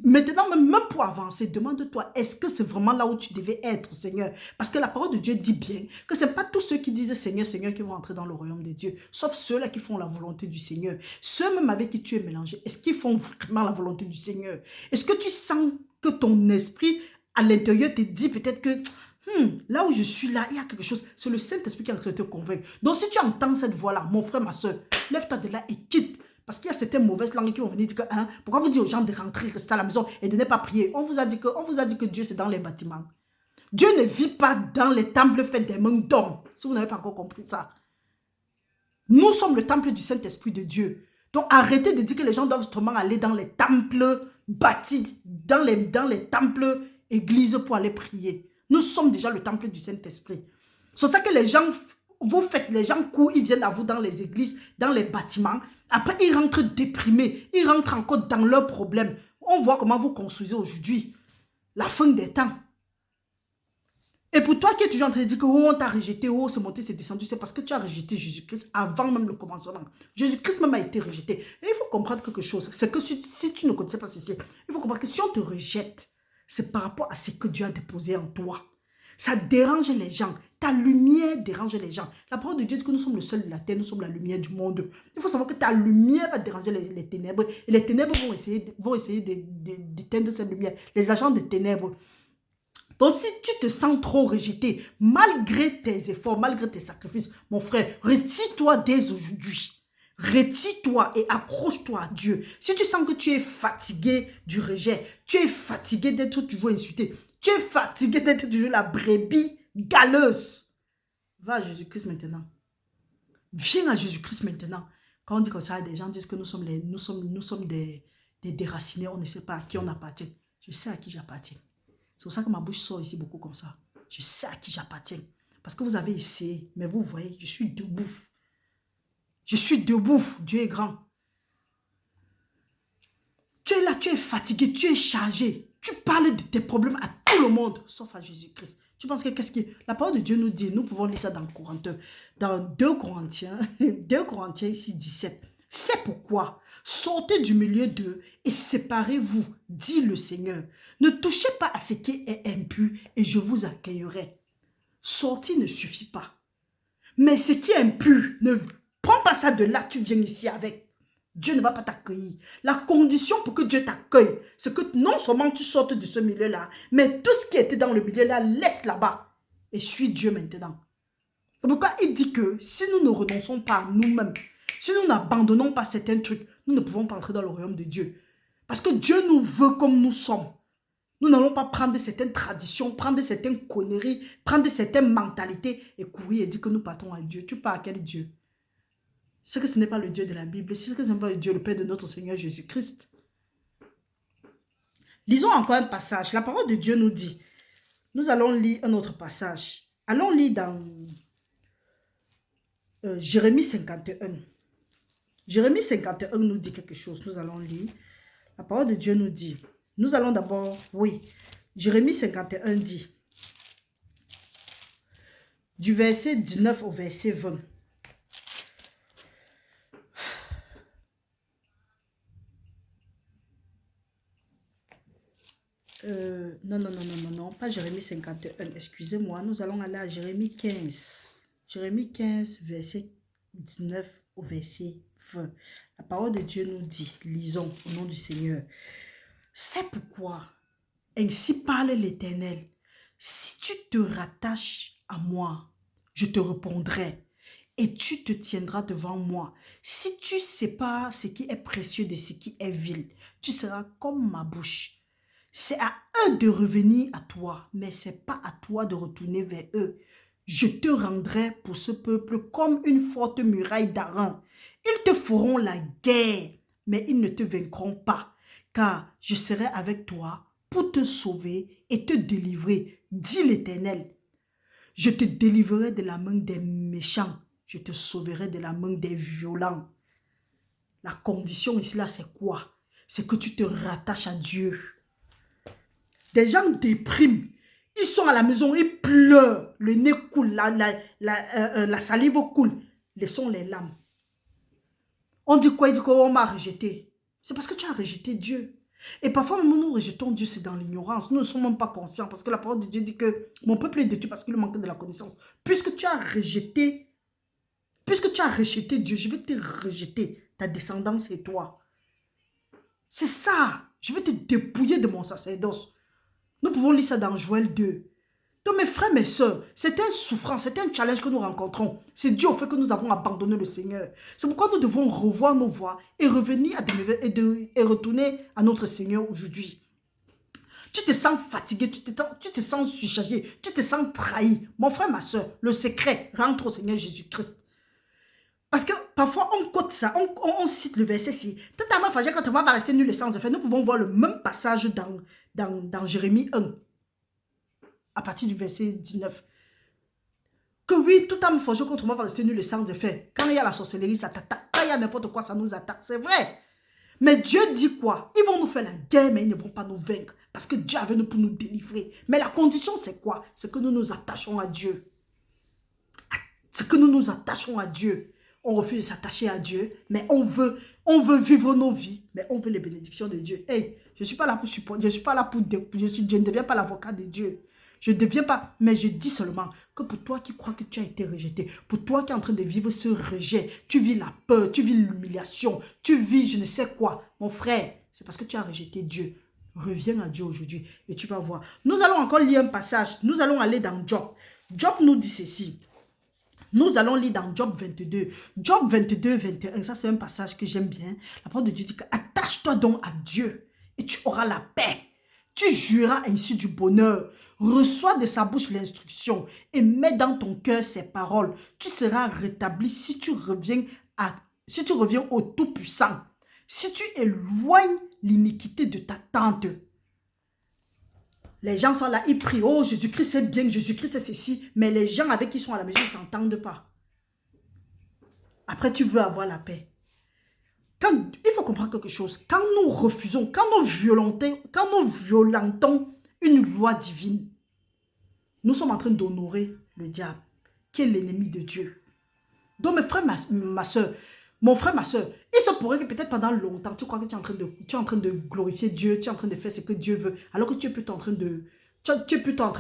Maintenant, même pour avancer, demande-toi, est-ce que c'est vraiment là où tu devais être, Seigneur? Parce que la parole de Dieu dit bien que ce n'est pas tous ceux qui disent Seigneur, Seigneur qui vont entrer dans le royaume de Dieu, sauf ceux-là qui font la volonté du Seigneur. Ceux même avec qui tu es mélangé, est-ce qu'ils font vraiment la volonté du Seigneur? Est-ce que tu sens que ton esprit, à l'intérieur, te dit peut-être que là où je suis là, il y a quelque chose. C'est le Saint-Esprit qui est en train de te convaincre. Donc si tu entends cette voix-là, mon frère, ma soeur, lève-toi de là et quitte. Parce qu'il y a certaines mauvaises langues qui vont venir dire que, pourquoi vous dites aux gens de rentrer, rester à la maison et de ne pas prier? On vous a dit que Dieu c'est dans les bâtiments. Dieu ne vit pas dans les temples faits des mains d'hommes. Si vous n'avez pas encore compris ça. Nous sommes le temple du Saint-Esprit de Dieu. Donc arrêtez de dire que les gens doivent justement aller dans les temples bâtis, dans les temples églises pour aller prier. Nous sommes déjà le temple du Saint-Esprit. C'est ça que les gens, les gens courent, ils viennent à vous dans les églises, dans les bâtiments. Après, ils rentrent déprimés. Ils rentrent encore dans leurs problèmes. On voit comment vous construisez aujourd'hui. La fin des temps. Et pour toi qui es toujours en train de dire que oh, on t'a rejeté, oh, c'est monté, c'est descendu, c'est parce que tu as rejeté Jésus-Christ avant même le commencement. Jésus-Christ même a été rejeté. Et il faut comprendre quelque chose, c'est que si tu ne connaissais pas ceci, il faut comprendre que si on te rejette, c'est par rapport à ce que Dieu a déposé en toi. Ça dérange les gens. Ta lumière dérange les gens. La parole de Dieu dit que nous sommes le seul de la terre, nous sommes la lumière du monde. Il faut savoir que ta lumière va déranger les ténèbres. Et les ténèbres vont essayer d'éteindre cette lumière. Les agents de ténèbres. Donc si tu te sens trop rejeté, malgré tes efforts, malgré tes sacrifices, mon frère, retire-toi dès aujourd'hui. Retire-toi et accroche-toi à Dieu. Si tu sens que tu es fatigué du rejet, tu es fatigué d'être toujours insulté, tu es fatigué d'être toujours la brebis galeuse, va à Jésus-Christ maintenant. Viens à Jésus-Christ maintenant. Quand on dit comme ça, des gens disent que nous sommes des déracinés, on ne sait pas à qui on appartient. Je sais à qui j'appartiens. C'est pour ça que ma bouche sort ici beaucoup comme ça. Je sais à qui j'appartiens. Parce que vous avez essayé, mais vous voyez, je suis debout. Je suis debout, Dieu est grand. Tu es là, tu es fatigué, tu es chargé. Tu parles de tes problèmes à tout le monde, sauf à Jésus-Christ. Tu penses que qu'est-ce que la parole de Dieu nous dit? Nous pouvons lire ça dans 2 Corinthiens 6, 17. C'est pourquoi, sortez du milieu d'eux et séparez-vous, dit le Seigneur. Ne touchez pas à ce qui est impur et je vous accueillerai. Sortir ne suffit pas. Mais ce qui est impur, ne prends pas ça de là, tu viens ici avec. Dieu ne va pas t'accueillir. La condition pour que Dieu t'accueille, c'est que non seulement tu sortes de ce milieu-là, mais tout ce qui était dans le milieu-là, laisse là-bas et suis Dieu maintenant. C'est pourquoi il dit que si nous ne renonçons pas à nous-mêmes, si nous n'abandonnons pas certains trucs, nous ne pouvons pas entrer dans le royaume de Dieu. Parce que Dieu nous veut comme nous sommes. Nous n'allons pas prendre certaines traditions, prendre certaines conneries, prendre certaines mentalités et courir et dire que nous partons à Dieu. Tu pars à quel Dieu? C'est que ce n'est pas le Dieu de la Bible, c'est que ce n'est pas le Dieu, le Père de notre Seigneur Jésus-Christ. Lisons encore un passage. La parole de Dieu nous dit, nous allons lire un autre passage. Allons lire dans Jérémie 51. Jérémie 51 nous dit quelque chose. Nous allons lire. La parole de Dieu nous dit, nous allons d'abord, oui, Jérémie 51 dit, du verset 19 au verset 20. Non, pas Jérémie 51, excusez-moi, nous allons aller à Jérémie 15. Jérémie 15, verset 19 au verset 20. La parole de Dieu nous dit, lisons au nom du Seigneur. C'est pourquoi, ainsi parle l'Éternel, si tu te rattaches à moi, je te répondrai et tu te tiendras devant moi. Si tu sépares ce qui est précieux de ce qui est vil, tu seras comme ma bouche. C'est à eux de revenir à toi, mais ce n'est pas à toi de retourner vers eux. Je te rendrai pour ce peuple comme une forte muraille d'Aaron. Ils te feront la guerre, mais ils ne te vaincront pas, car je serai avec toi pour te sauver et te délivrer, dit l'Éternel. Je te délivrerai de la main des méchants, je te sauverai de la main des violents. La condition ici, là, c'est quoi? C'est que tu te rattaches à Dieu. Des gens dépriment. Ils sont à la maison, ils pleurent. Le nez coule, la salive coule. Laissons les larmes. On dit quoi? Il dit qu'on m'a rejeté. C'est parce que tu as rejeté Dieu. Et parfois, même nous rejetons Dieu, c'est dans l'ignorance. Nous ne sommes même pas conscients. Parce que la parole de Dieu dit que mon peuple est détruit parce qu'il manque de la connaissance. Puisque tu as rejeté Dieu, je vais te rejeter. Ta descendance et toi. C'est ça. Je vais te dépouiller de mon sacerdoce. Nous pouvons lire ça dans Joël 2. Donc mes frères, mes soeurs, c'est une souffrance, c'est un challenge que nous rencontrons. C'est dû au fait que nous avons abandonné le Seigneur. C'est pourquoi nous devons revoir nos voies et revenir et retourner à notre Seigneur aujourd'hui. Tu te sens fatigué, tu te sens surchargé, tu te sens trahi. Mon frère, ma soeur, le secret, rentre au Seigneur Jésus-Christ. Parce que parfois, on cote ça, on cite le verset ici. Totalement fâché quand on va rester nul et sans effet. Nous pouvons voir le même passage dans Jérémie 1, à partir du verset 19. Que oui, tout âme forgée contre moi va rester nul et sans effet. Quand il y a la sorcellerie, ça t'attaque. Quand il y a n'importe quoi, ça nous attaque. C'est vrai. Mais Dieu dit quoi? Ils vont nous faire la guerre, mais ils ne vont pas nous vaincre. Parce que Dieu est venu pour nous délivrer. Mais la condition, c'est quoi? C'est que nous nous attachons à Dieu. C'est que nous nous attachons à Dieu. On refuse de s'attacher à Dieu, mais on veut vivre nos vies, mais on veut les bénédictions de Dieu. Hey, je ne suis pas là pour supporter, je suis pas là pour, je ne deviens pas l'avocat de Dieu. Je ne deviens pas, mais je dis seulement que pour toi qui crois que tu as été rejeté, pour toi qui es en train de vivre ce rejet, tu vis la peur, tu vis l'humiliation, tu vis je ne sais quoi. Mon frère, c'est parce que tu as rejeté Dieu. Reviens à Dieu aujourd'hui et tu vas voir. Nous allons encore lire un passage. Nous allons aller dans Job. Job nous dit ceci. Nous allons lire dans Job 22. Job 22, 21. Ça, c'est un passage que j'aime bien. La parole de Dieu dit que attache-toi donc à Dieu et tu auras la paix. Tu jureras ainsi du bonheur. Reçois de sa bouche l'instruction et mets dans ton cœur ses paroles. Tu seras rétabli si tu reviens au Tout-Puissant. Si tu éloignes l'iniquité de ta tente. Les gens sont là, ils prient, oh Jésus-Christ c'est bien, Jésus-Christ c'est ceci. Mais les gens avec qui ils sont à la maison, ils ne s'entendent pas. Après, tu veux avoir la paix. Il faut comprendre quelque chose. Quand nous refusons, quand nous violentons une loi divine, nous sommes en train d'honorer le diable, qui est l'ennemi de Dieu. Donc mes frères, ma soeur, mon frère, ma soeur, il se pourrait que peut-être pendant longtemps, tu crois que tu es en train de glorifier Dieu, tu es en train de faire ce que Dieu veut, alors que tu es plutôt en train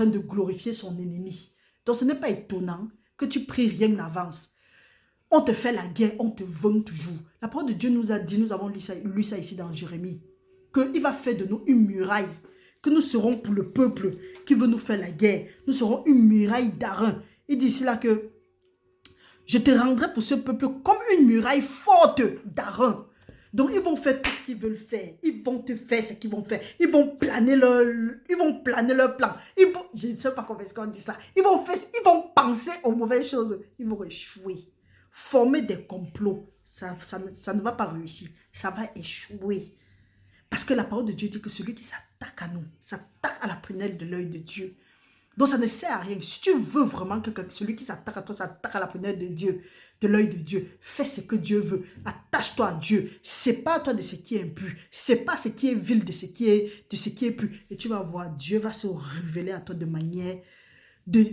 de glorifier son ennemi. Donc ce n'est pas étonnant que tu pries rien n'avance. On te fait la guerre, on te vainc toujours. La parole de Dieu nous a dit, nous avons lu ça ici dans Jérémie, qu'il va faire de nous une muraille, que nous serons pour le peuple qui veut nous faire la guerre. Nous serons une muraille d'airain. Il dit ici là que je te rendrai pour ce peuple comme une muraille forte d'airain. Donc ils vont faire tout ce qu'ils veulent faire. Ils vont te faire ce qu'ils vont faire. Ils vont planer leur plan. Je ne sais pas comment est-ce qu'on dit ça. Ils vont penser aux mauvaises choses. Ils vont échouer. Former des complots, ça ne va pas réussir. Ça va échouer. Parce que la parole de Dieu dit que celui qui s'attaque à nous, s'attaque à la prunelle de l'œil de Dieu. Donc ça ne sert à rien. Si tu veux vraiment que celui qui s'attaque à toi s'attaque à la prunelle de Dieu, de l'œil de Dieu, fais ce que Dieu veut. Attache-toi à Dieu. Sépare-toi de ce qui est impur. Sépare ce qui est vil de ce qui est pur. Et tu vas voir, Dieu va se révéler à toi de manière...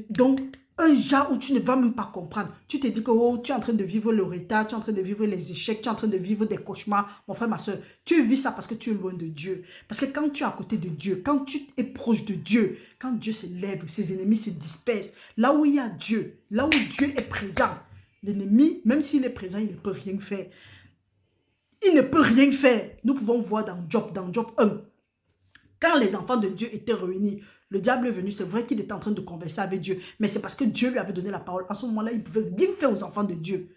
Donc, un genre où tu ne vas même pas comprendre. Tu te dis que oh, tu es en train de vivre le retard, tu es en train de vivre les échecs, tu es en train de vivre des cauchemars. Mon frère, ma soeur, tu vis ça parce que tu es loin de Dieu. Parce que quand tu es à côté de Dieu, quand tu es proche de Dieu, quand Dieu se lève, ses ennemis se dispersent. Là où il y a Dieu, là où Dieu est présent, l'ennemi, même s'il est présent, il ne peut rien faire. Il ne peut rien faire. Nous pouvons voir dans Job 1, quand les enfants de Dieu étaient réunis, le diable est venu, c'est vrai qu'il était en train de converser avec Dieu, mais c'est parce que Dieu lui avait donné la parole. À ce moment-là, il ne pouvait rien faire aux enfants de Dieu.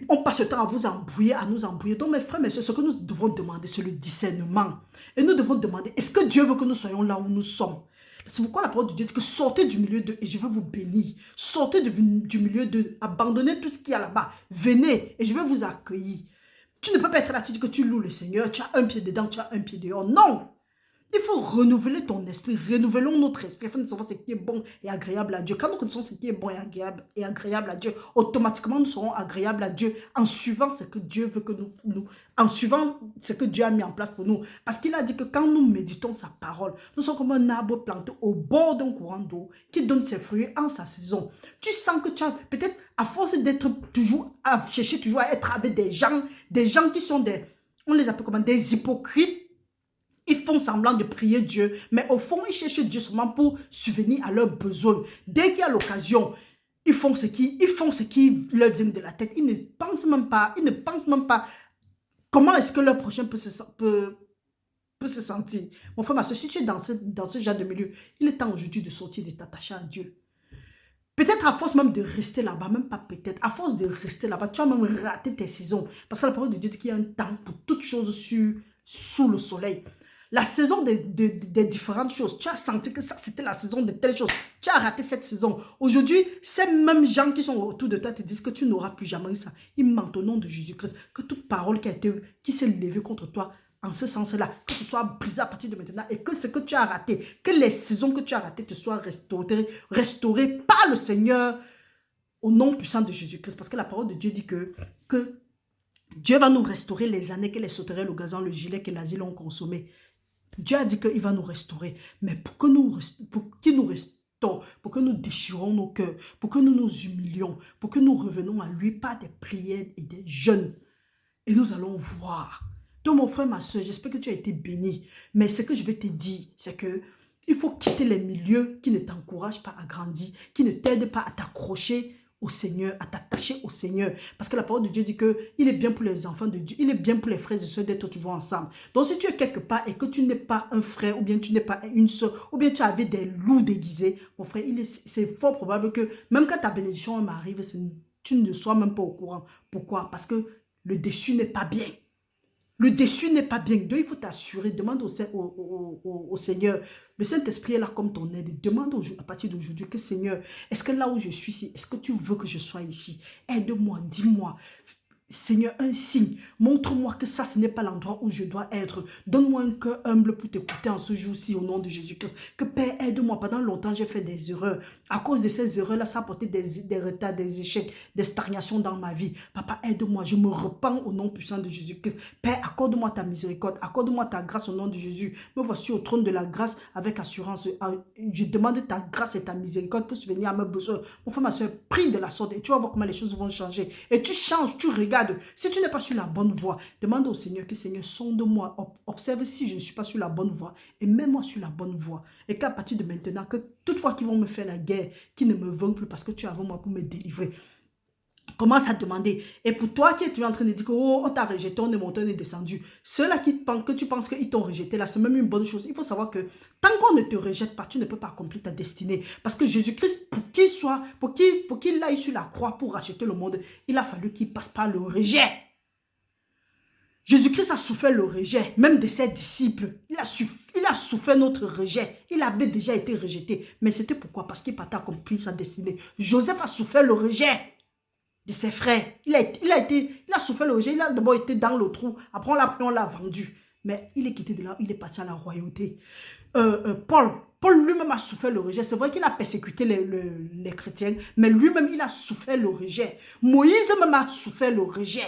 On passe le temps à vous embrouiller, à nous embrouiller. Donc mes frères, mes soeurs, ce que nous devons demander, c'est le discernement. Et nous devons demander, est-ce que Dieu veut que nous soyons là où nous sommes? C'est pourquoi la parole de Dieu dit que sortez du milieu d'eux et je vais vous bénir. Sortez du milieu d'eux, abandonnez tout ce qu'il y a là-bas. Venez et je vais vous accueillir. Tu ne peux pas être là, tu dis que tu loues le Seigneur, tu as un pied dedans, tu as un pied dehors. Non! Il faut renouveler ton esprit, renouvelons notre esprit afin de savoir ce qui est bon et agréable à Dieu. Quand nous connaissons ce qui est bon et agréable à Dieu, automatiquement nous serons agréables à Dieu en suivant ce que Dieu veut que en suivant ce que Dieu a mis en place pour nous. Parce qu'il a dit que quand nous méditons sa parole, nous sommes comme un arbre planté au bord d'un courant d'eau qui donne ses fruits en sa saison. Tu sens que tu as peut-être à force d'être toujours, à chercher toujours à être avec des gens qui sont on les appelle comment, des hypocrites. Ils font semblant de prier Dieu, mais au fond, ils cherchent Dieu seulement pour subvenir à leurs besoins. Dès qu'il y a l'occasion, ils font ce qui leur vient de la tête. Ils ne pensent même pas comment est-ce que leur prochain peut se sentir. Mon frère, ma soeur, si tu es dans ce genre de milieu, il est temps aujourd'hui de sortir, de t'attacher à Dieu. Peut-être à force même de rester là-bas, même pas peut-être, à force de rester là-bas, tu vas même rater tes saisons. Parce que la parole de Dieu dit qu'il y a un temps pour toutes choses sous le soleil. La saison des différentes choses, tu as senti que c'était la saison de telle chose. Tu as raté cette saison. Aujourd'hui, ces mêmes gens qui sont autour de toi te disent que tu n'auras plus jamais ça. Ils mentent au nom de Jésus-Christ. Que toute parole qui s'est levée contre toi, en ce sens-là, que ce soit brisé à partir de maintenant et que ce que tu as raté, que les saisons que tu as ratées te soient restaurées par le Seigneur au nom puissant de Jésus-Christ. Parce que la parole de Dieu dit que Dieu va nous restaurer les années que les sauterelles, le gazon, le gilet que l'asile ont consommé. Dieu a dit qu'il va nous restaurer. Mais pour qu'il nous restaure, pour que nous déchirons nos cœurs, pour que nous nous humilions, pour que nous revenons à lui par des prières et des jeûnes. Et nous allons voir. Donc mon frère, ma soeur, j'espère que tu as été béni. Mais ce que je vais te dire, c'est que il faut quitter les milieux qui ne t'encouragent pas à grandir, qui ne t'aident pas à t'accrocher au Seigneur, à t'attacher au Seigneur. Parce que la parole de Dieu dit qu'il est bien pour les enfants de Dieu, il est bien pour les frères et sœurs d'être toujours ensemble. Donc si tu es quelque part et que tu n'es pas un frère, ou bien tu n'es pas une sœur, ou bien tu avais des loups déguisés, mon frère, c'est fort probable que même quand ta bénédiction m'arrive, tu ne sois même pas au courant. Pourquoi? Parce que le dessus n'est pas bien. Le dessus n'est pas bien. Donc, il faut t'assurer. Demande au Seigneur. Le Saint-Esprit est là comme ton aide. Demande à partir d'aujourd'hui que Seigneur, est-ce que là où je suis ici, est-ce que tu veux que je sois ici? Aide-moi, dis-moi. Seigneur, un signe. Montre-moi que ça, ce n'est pas l'endroit où je dois être. Donne-moi un cœur humble pour t'écouter en ce jour-ci au nom de Jésus-Christ. Que Père, aide-moi. Pendant longtemps, j'ai fait des erreurs. À cause de ces erreurs-là, ça a apporté des retards, des échecs, des stagnations dans ma vie. Papa, aide-moi. Je me repens au nom puissant de Jésus-Christ. Père, accorde-moi ta miséricorde. Accorde-moi ta grâce au nom de Jésus. Me voici au trône de la grâce avec assurance. Je demande ta grâce et ta miséricorde pour subvenir à mes besoins. Mon frère, ma soeur, prie de la sorte et tu vas voir comment les choses vont changer. Et tu changes, tu regardes. Si tu n'es pas sur la bonne voie, demande au Seigneur que Seigneur sonde-moi, observe si je ne suis pas sur la bonne voie et mets-moi sur la bonne voie. Et qu'à partir de maintenant, que toutefois qu'ils vont me faire la guerre, qu'ils ne me veulent plus parce que tu es avec moi pour me délivrer. Commence à demander. Et pour toi qui es en train de dire que oh, on t'a rejeté, on est monté, on est descendu. Ceux-là qui pensent que tu penses qu'ils t'ont rejeté, là, c'est même une bonne chose. Il faut savoir que tant qu'on ne te rejette pas, tu ne peux pas accomplir ta destinée. Parce que Jésus-Christ, pour qu'il aille sur la croix pour racheter le monde, il a fallu qu'il passe par le rejet. Jésus-Christ a souffert le rejet, même de ses disciples. Il a souffert notre rejet. Il avait déjà été rejeté. Mais c'était pourquoi? Parce qu'il partait accomplir sa destinée. Joseph a souffert le rejet de ses frères. Il a souffert le rejet. Il a d'abord été dans le trou. Après, on l'a vendu. Mais il est quitté de là. Il est parti à la royauté. Paul lui-même a souffert le rejet. C'est vrai qu'il a persécuté les chrétiens. Mais lui-même, il a souffert le rejet. Moïse même a souffert le rejet.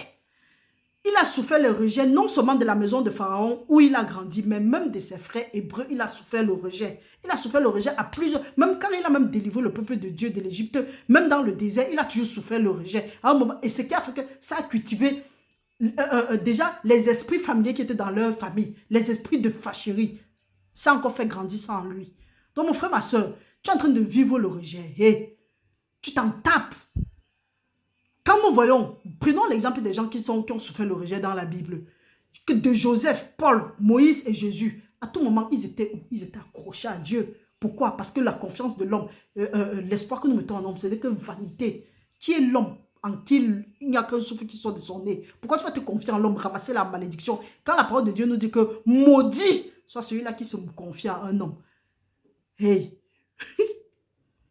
Il a souffert le rejet non seulement de la maison de Pharaon où il a grandi, mais même de ses frères hébreux, il a souffert le rejet. Il a souffert le rejet à plusieurs, même quand il a même délivré le peuple de Dieu de l'Égypte, même dans le désert, il a toujours souffert le rejet. À un moment, et ce qui a fait que ça a cultivé déjà les esprits familiers qui étaient dans leur famille, les esprits de fâcherie. Ça a encore fait grandir ça en lui. Donc mon frère, ma soeur, tu es en train de vivre le rejet. Hey, tu t'en tapes. Quand nous voyons, prenons l'exemple des gens qui ont souffert le rejet dans la Bible, de Joseph, Paul, Moïse et Jésus, à tout moment, ils étaient accrochés à Dieu. Pourquoi? Parce que la confiance de l'homme, l'espoir que nous mettons en homme, c'est que vanité. Qui est l'homme en qui il n'y a qu'un souffle qui sort de son nez? Pourquoi tu vas te confier en l'homme, ramasser la malédiction? Quand la parole de Dieu nous dit que maudit soit celui-là qui se confie à un homme. Hey!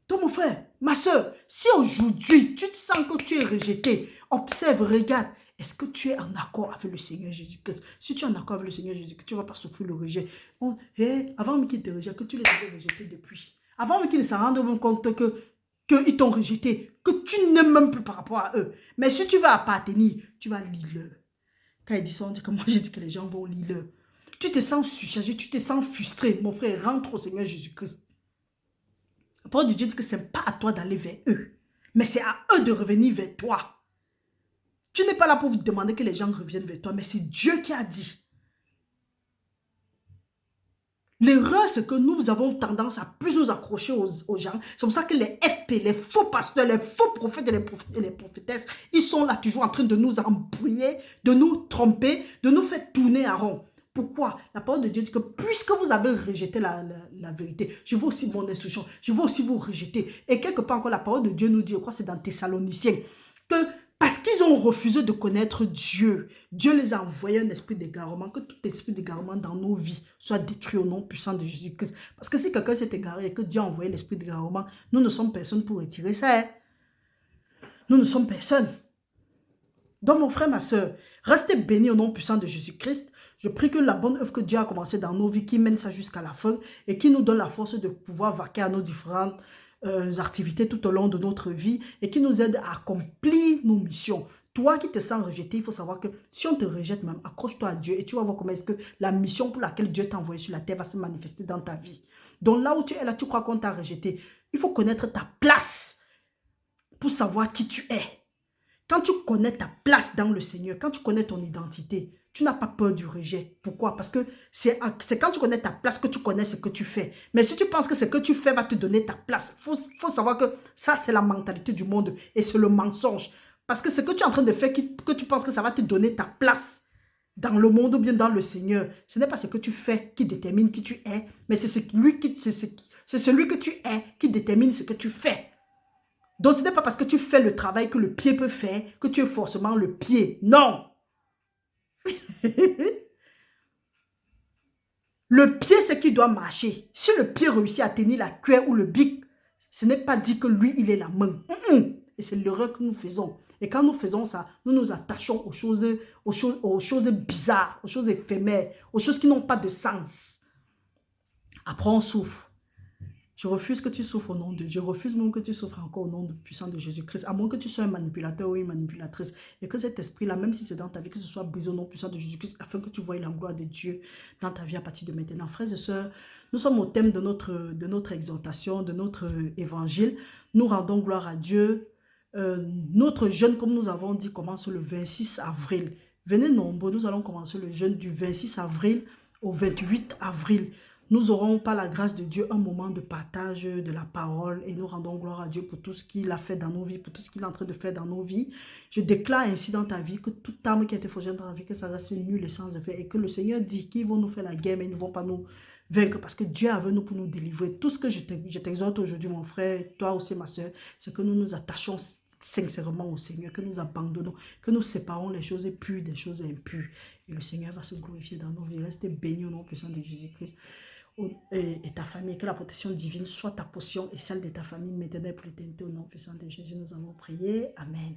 Toi, mon frère, ma soeur, si aujourd'hui, tu te sens que tu es rejeté, observe, regarde, est-ce que tu es en accord avec le Seigneur Jésus-Christ? Si tu es en accord avec le Seigneur Jésus-Christ, tu ne vas pas souffrir le rejet. Avant même qu'ils te rejettent, que tu les avais rejetés depuis. Avant même qu'ils ne s'en rendent compte qu'ils t'ont rejeté, que tu n'aimes même plus par rapport à eux. Mais si tu vas appartenir, tu vas lire. Quand il dit ça, on dit que moi, j'ai dit que les gens vont lire. Tu te sens surchargé, tu te sens frustré. Mon frère, rentre au Seigneur Jésus-Christ. La parole de Dieu dit que ce n'est pas à toi d'aller vers eux, mais c'est à eux de revenir vers toi. Tu n'es pas là pour vous demander que les gens reviennent vers toi, mais c'est Dieu qui a dit. L'erreur, c'est que nous avons tendance à plus nous accrocher aux gens. C'est pour ça que les FP, les faux pasteurs, les faux prophètes et les prophétesses, ils sont là toujours en train de nous embrouiller, de nous tromper, de nous faire tourner à rond. Pourquoi? La parole de Dieu dit que puisque vous avez rejeté la vérité, je veux aussi mon instruction, je veux aussi vous rejeter. Et quelque part encore, la parole de Dieu nous dit, je crois que c'est dans Thessaloniciens, que parce qu'ils ont refusé de connaître Dieu, Dieu les a envoyé un esprit d'égarement, que tout esprit d'égarement dans nos vies soit détruit au nom puissant de Jésus-Christ. Parce que si quelqu'un s'est égaré et que Dieu a envoyé l'esprit d'égarement, nous ne sommes personne pour retirer ça. Hein? Nous ne sommes personne. Donc mon frère, ma soeur, restez bénis au nom puissant de Jésus-Christ. Je prie que la bonne œuvre que Dieu a commencée dans nos vies, qui mène ça jusqu'à la fin et qui nous donne la force de pouvoir vaquer à nos différentes activités tout au long de notre vie et qui nous aide à accomplir nos missions. toi qui te sens rejeté, il faut savoir que si on te rejette même, accroche-toi à Dieu et tu vas voir comment est-ce que la mission pour laquelle Dieu t'a envoyé sur la terre va se manifester dans ta vie. Donc là où tu es là, tu crois qu'on t'a rejeté. Il faut connaître ta place pour savoir qui tu es. Quand tu connais ta place dans le Seigneur, quand tu connais ton identité, tu n'as pas peur du rejet. Pourquoi? Parce que c'est quand tu connais ta place que tu connais ce que tu fais. Mais si tu penses que ce que tu fais va te donner ta place, il faut savoir que ça, c'est la mentalité du monde et c'est le mensonge. Parce que ce que tu es en train de faire, que tu penses que ça va te donner ta place dans le monde ou bien dans le Seigneur, ce n'est pas ce que tu fais qui détermine qui tu es, mais c'est celui que tu es qui détermine ce que tu fais. Donc, ce n'est pas parce que tu fais le travail que le pied peut faire que tu es forcément le pied. Non. Le pied, c'est qu'il doit marcher. Si le pied réussit à tenir la cuillère ou le bic, ce n'est pas dit que lui, il est la main. Et c'est l'erreur que nous faisons. Et quand nous faisons ça, nous nous attachons aux choses bizarres, aux choses éphémères, aux choses qui n'ont pas de sens. Après, on souffre. Je refuse que tu souffres au nom de Dieu. Je refuse même que tu souffres encore au nom puissant de Jésus-Christ. À moins que tu sois un manipulateur ou une manipulatrice. Et que cet esprit-là, même si c'est dans ta vie, que ce soit brisé au nom puissant de Jésus-Christ, afin que tu voies la gloire de Dieu dans ta vie à partir de maintenant. Frères et sœurs, nous sommes au thème de notre exhortation, de notre évangile. Nous rendons gloire à Dieu. Notre jeûne, comme nous avons dit, commence le 26 avril. Venez nombreux, nous allons commencer le jeûne du 26 avril au 28 avril. Nous aurons par la grâce de Dieu un moment de partage de la parole et nous rendons gloire à Dieu pour tout ce qu'il a fait dans nos vies, pour tout ce qu'il est en train de faire dans nos vies. Je déclare ainsi dans ta vie que toute arme qui a été forgée dans ta vie, que ça reste nulle et sans effet et que le Seigneur dit qu'ils vont nous faire la guerre mais ils ne vont pas nous vaincre parce que Dieu est avec nous pour nous délivrer. Tout ce que je t'exhorte aujourd'hui, mon frère, toi aussi ma soeur, c'est que nous nous attachons sincèrement au Seigneur, que nous abandonnons, que nous séparons les choses pures des choses impures. Et le Seigneur va se glorifier dans nos vies. Restez bénis au nom puissant de Jésus-Christ. Et ta famille, que la protection divine soit ta portion et celle de ta famille maintenant pour l'éternité au nom puissant de Jésus. Nous avons prié. Amen.